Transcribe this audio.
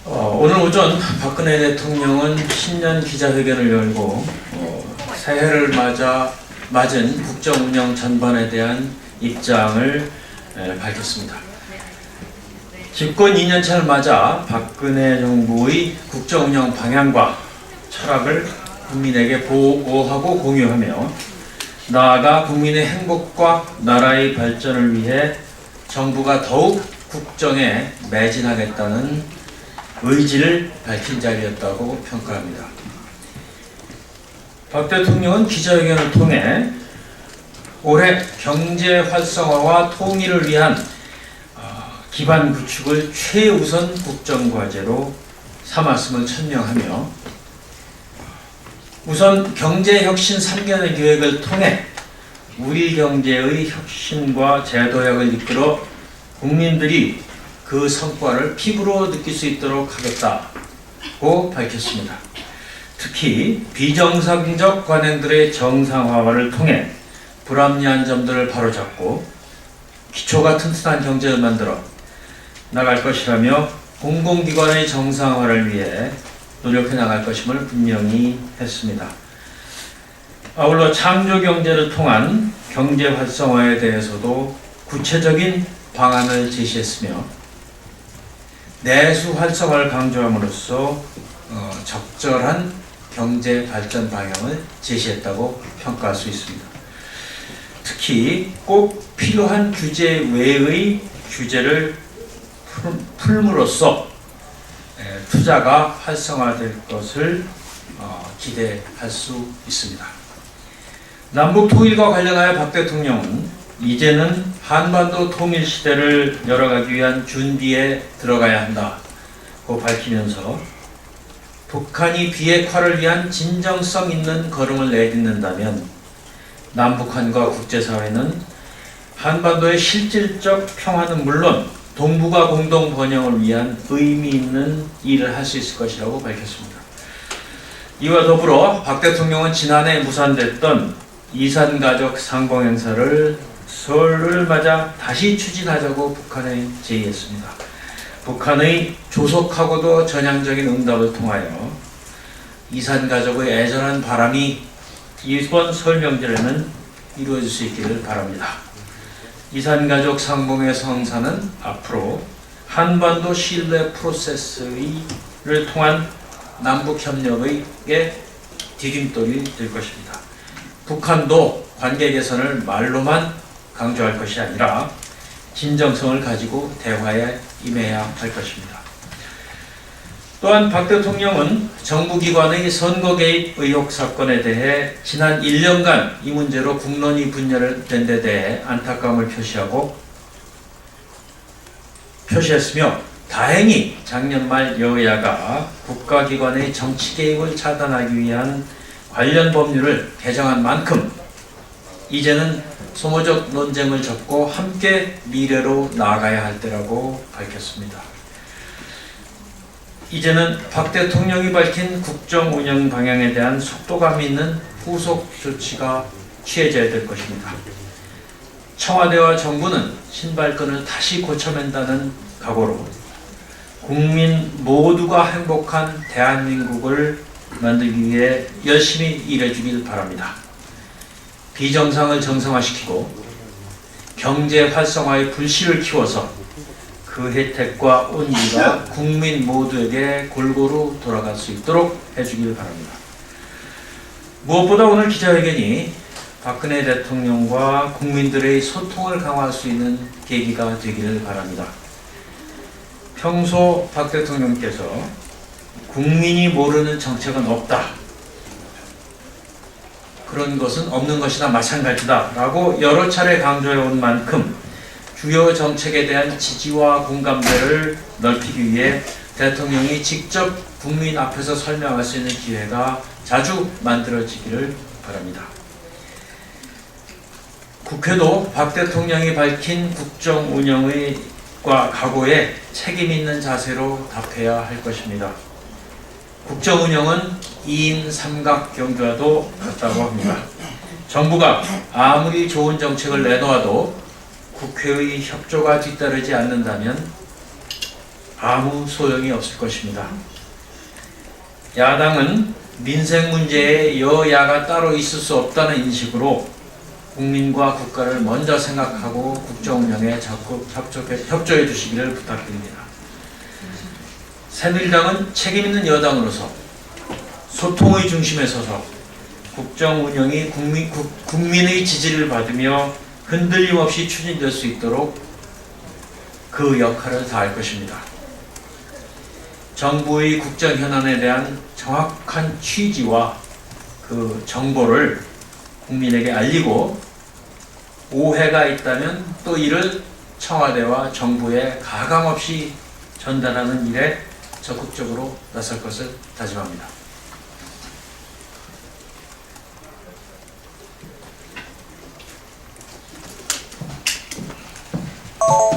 오늘 오전 박근혜 대통령은 신년 기자회견을 열고 새해를 맞은 국정 운영 전반에 대한 입장을 밝혔습니다. 집권 2년차를 맞아 박근혜 정부의 국정 운영 방향과 철학을 국민에게 보고하고 공유하며 나아가 국민의 행복과 나라의 발전을 위해 정부가 더욱 국정에 매진하겠다는 의지를 밝힌 자리였다고 평가합니다. 박 대통령은 기자회견을 통해 올해 경제 활성화와 통일을 위한 기반 구축을 최우선 국정과제로 삼았음을 천명하며 우선 경제혁신 3개년 계획을 통해 우리 경제의 혁신과 재도약을 이끌어 국민들이 그 성과를 피부로 느낄 수 있도록 하겠다고 밝혔습니다. 특히 비정상적 관행들의 정상화를 통해 불합리한 점들을 바로잡고 기초가 튼튼한 경제를 만들어 나갈 것이라며 공공기관의 정상화를 위해 노력해 나갈 것임을 분명히 했습니다. 아울러 창조경제를 통한 경제 활성화에 대해서도 구체적인 방안을 제시했으며 내수 활성화를 강조함으로써 적절한 경제 발전 방향을 제시했다고 평가할 수 있습니다. 특히 꼭 필요한 규제 외의 규제를 풀므로써 투자가 활성화될 것을 기대할 수 있습니다. 남북 통일과 관련하여 박 대통령은 이제는 한반도 통일 시대를 열어가기 위한 준비에 들어가야 한다고 밝히면서 북한이 비핵화를 위한 진정성 있는 걸음을 내딛는다면 남북한과 국제사회는 한반도의 실질적 평화는 물론 동북아 공동 번영을 위한 의미 있는 일을 할 수 있을 것이라고 밝혔습니다. 이와 더불어 박 대통령은 지난해 무산됐던 이산가족 상봉행사를 설을 맞아 다시 추진하자고 북한에 제의했습니다. 북한의 조속하고도 전향적인 응답을 통하여 이산가족의 애절한 바람이 이번 설 명절에는 이루어질 수 있기를 바랍니다. 이산가족 상봉의 성사는 앞으로 한반도 신뢰 프로세스를 통한 남북협력의 디딤돌이 될 것입니다. 북한도 관계 개선을 말로만 강조할 것이 아니라 진정성을 가지고 대화에 임해야 할 것입니다. 또한 박 대통령은 정부기관의 선거 개입 의혹 사건에 대해 지난 1년간 이 문제로 국론이 분열된 데 대해 안타까움을 표시했으며 다행히 작년 말 여야가 국가기관의 정치 개입을 차단하기 위한 관련 법률을 개정한 만큼 이제는 소모적 논쟁을 접고 함께 미래로 나아가야 할 때라고 밝혔습니다. 이제는 박 대통령이 밝힌 국정 운영 방향에 대한 속도감 있는 후속 조치가 취해져야 될 것입니다. 청와대와 정부는 신발끈을 다시 고쳐맨다는 각오로 국민 모두가 행복한 대한민국을 만들기 위해 열심히 일해주길 바랍니다. 비정상을 정상화시키고 경제 활성화의 불씨를 키워서 그 혜택과 온기가 국민 모두에게 골고루 돌아갈 수 있도록 해주길 바랍니다. 무엇보다 오늘 기자회견이 박근혜 대통령과 국민들의 소통을 강화할 수 있는 계기가 되기를 바랍니다. 평소 박 대통령께서 국민이 모르는 정책은 없다. 그런 것은 없는 것이나 마찬가지다 라고 여러 차례 강조해온 만큼 주요 정책에 대한 지지와 공감대를 넓히기 위해 대통령이 직접 국민 앞에서 설명할 수 있는 기회가 자주 만들어지기를 바랍니다. 국회도 박 대통령이 밝힌 국정 운영의 각오에 책임 있는 자세로 답해야 할 것입니다. 국정 운영은 2인 삼각경주와도 같다고 합니다. 정부가 아무리 좋은 정책을 내놓아도 국회의 협조가 뒤따르지 않는다면 아무 소용이 없을 것입니다. 야당은 민생 문제에 여야가 따로 있을 수 없다는 인식으로 국민과 국가를 먼저 생각하고 국정 운영에 적극 협조해 주시기를 부탁드립니다. 새누리당은 책임있는 여당으로서 소통의 중심에 서서 국정 운영이 국민의 지지를 받으며 흔들림 없이 추진될 수 있도록 그 역할을 다할 것입니다. 정부의 국정 현안에 대한 정확한 취지와 그 정보를 국민에게 알리고 오해가 있다면 또 이를 청와대와 정부에 가감없이 전달하는 일에 적극적으로 나설 것을 다짐합니다.